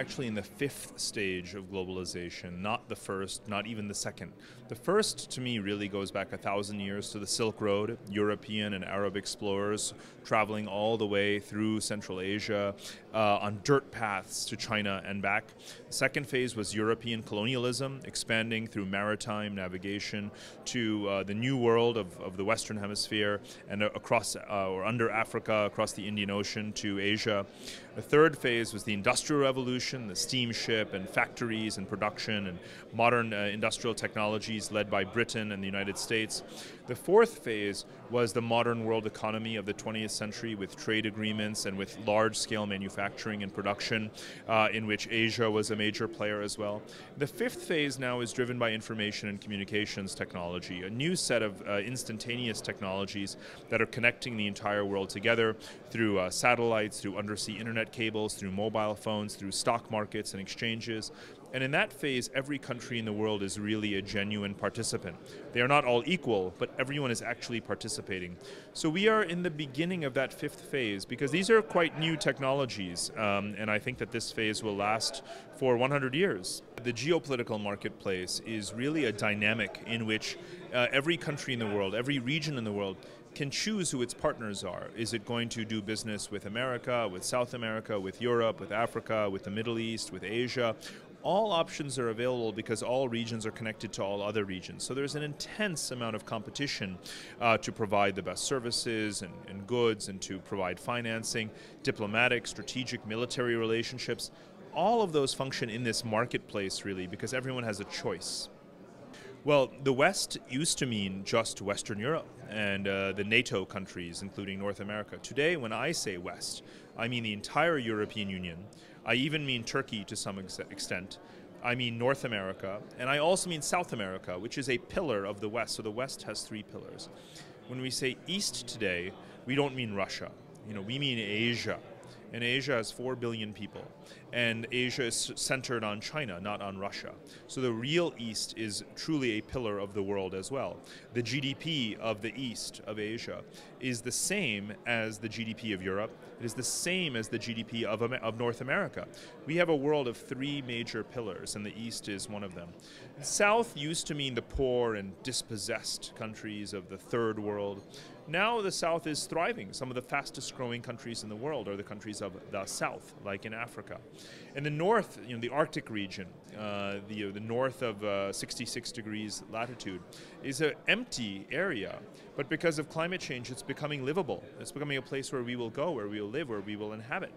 actually in the fifth stage of globalization, not the first, not even the second. The first, to me, really goes back 1,000 years to the Silk Road, European and Arab explorers traveling all the way through Central Asia on dirt paths to China and back. The second phase was European colonialism, expanding through maritime navigation to the new world of the Western Hemisphere and across or under Africa, across the Indian Ocean to Asia. The third phase was the Industrial Revolution, the steamship and factories and production and modern industrial technologies led by Britain and the United States. The fourth phase was the modern world economy of the 20th century with trade agreements and with large-scale manufacturing and production in which Asia was a major player as well. The fifth phase now is driven by information and communications technology, a new set of instantaneous technologies that are connecting the entire world together through satellites, through undersea internet cables, through mobile phones, through stock markets and exchanges. And in that phase, every country in the world is really a genuine participant. They are not all equal, but everyone is actually participating. So we are in the beginning of that fifth phase because these are quite new technologies, and I think that this phase will last for 100 years. The geopolitical marketplace is really a dynamic in which every country in the world, every region in the world, can choose who its partners are. Is it going to do business with America, with South America, with Europe, with Africa, with the Middle East, with Asia? All options are available because all regions are connected to all other regions. So there's an intense amount of competition to provide the best services and goods and to provide financing, diplomatic, strategic, military relationships. All of those function in this marketplace really because everyone has a choice. Well, the West used to mean just Western Europe and the NATO countries, including North America. Today, when I say West, I mean the entire European Union. I even mean Turkey to some extent. I mean North America, and I also mean South America, which is a pillar of the West. So the West has three pillars. When we say East today, we don't mean Russia. We mean Asia. And Asia has 4 billion people. And Asia is centered on China, not on Russia. So the real East is truly a pillar of the world as well. The GDP of the East, of Asia, is the same as the GDP of Europe. It is the same as the GDP of North America. We have a world of three major pillars, and the East is one of them. South used to mean the poor and dispossessed countries of the third world. Now the South is thriving. Some of the fastest growing countries in the world are the countries of the South, like in Africa. In the North, the Arctic region, the north of 66 degrees latitude, is an empty area. But because of climate change, it's becoming livable. It's becoming a place where we will go, where we will live, where we will inhabit.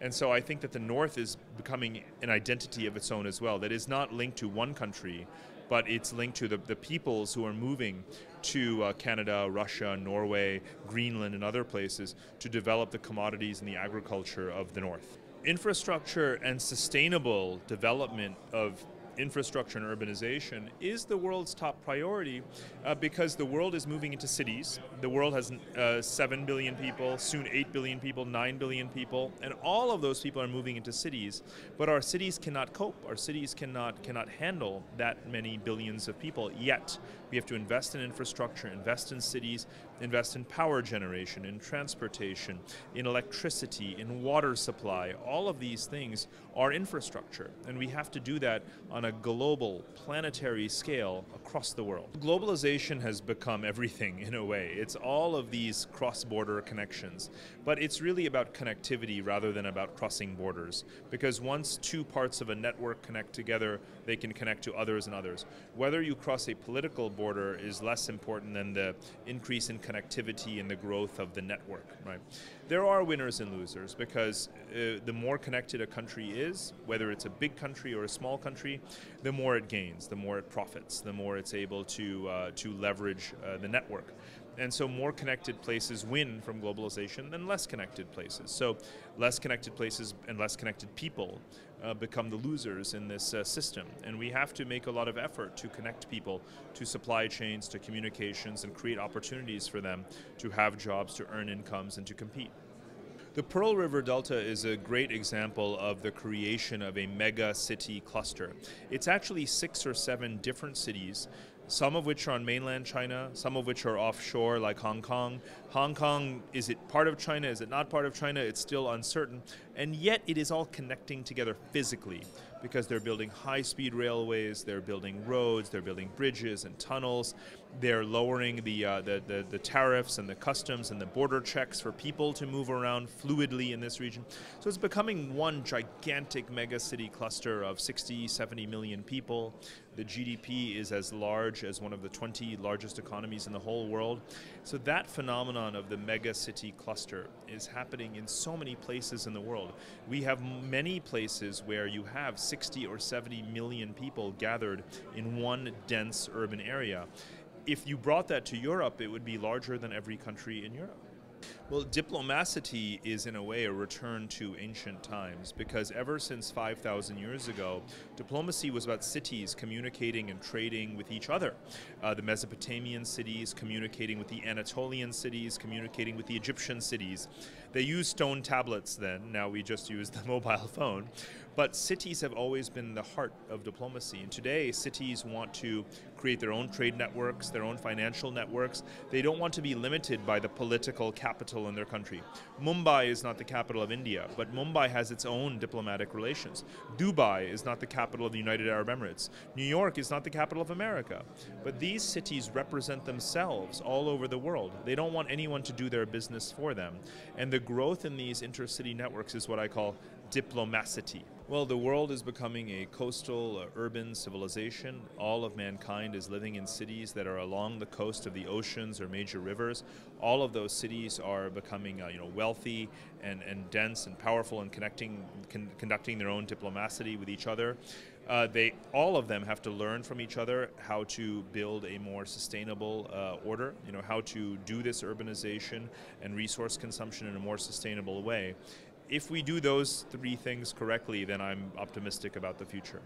And so I think that the North is becoming an identity of its own as well, that is not linked to one country, but it's linked to the peoples who are moving to Canada, Russia, Norway, Greenland, and other places to develop the commodities and the agriculture of the North. Infrastructure and sustainable development of infrastructure and urbanization is the world's top priority because the world is moving into cities. The world has 7 billion people, soon 8 billion people, 9 billion people, and all of those people are moving into cities. But our cities cannot cope. Our cities cannot handle that many billions of people yet. We have to invest in infrastructure, invest in cities, invest in power generation, in transportation, in electricity, in water supply. All of these things are infrastructure, and we have to do that on a global, planetary scale across the world. Globalization has become everything in a way. It's all of these cross-border connections, but it's really about connectivity rather than about crossing borders, because once two parts of a network connect together, they can connect to others and others. Whether you cross a political border is less important than the increase in connectivity and the growth of the network, right? There are winners and losers because the more connected a country is, whether it's a big country or a small country, the more it gains, the more it profits, the more it's able to leverage the network. And so more connected places win from globalization than less connected places. So less connected places and less connected people become the losers in this system. And we have to make a lot of effort to connect people to supply chains, to communications, and create opportunities for them to have jobs, to earn incomes, and to compete. The Pearl River Delta is a great example of the creation of a mega city cluster. It's actually 6 or 7 different cities some of which are on mainland China, some of which are offshore like Hong Kong. Hong Kong, is it part of China? Is it not part of China? It's still uncertain. And yet it is all connecting together physically because they're building high-speed railways, they're building roads, they're building bridges and tunnels, they're lowering the tariffs and the customs and the border checks for people to move around fluidly in this region. So it's becoming one gigantic megacity cluster of 60, 70 million people. The GDP is as large as one of the 20 largest economies in the whole world. So that phenomenon of the megacity cluster is happening in so many places in the world. We have many places where you have 60 or 70 million people gathered in one dense urban area. If you brought that to Europe, it would be larger than every country in Europe. Well, diplomacy is in a way a return to ancient times, because ever since 5,000 years ago, diplomacy was about cities communicating and trading with each other. The Mesopotamian cities communicating with the Anatolian cities, communicating with the Egyptian cities. They used stone tablets then, now we just use the mobile phone. But cities have always been the heart of diplomacy. And today, cities want to create their own trade networks, their own financial networks. They don't want to be limited by the political capital in their country. Mumbai is not the capital of India, but Mumbai has its own diplomatic relations. Dubai is not the capital of the United Arab Emirates. New York is not the capital of America. But these cities represent themselves all over the world. They don't want anyone to do their business for them. And the growth in these intercity networks is what I call diplomacity. Well, the world is becoming a coastal, urban civilization. All of mankind is living in cities that are along the coast of the oceans or major rivers. All of those cities are becoming wealthy and dense and powerful and conducting their own diplomacy with each other. All of them have to learn from each other how to build a more sustainable order, how to do this urbanization and resource consumption in a more sustainable way. If we do those three things correctly, then I'm optimistic about the future.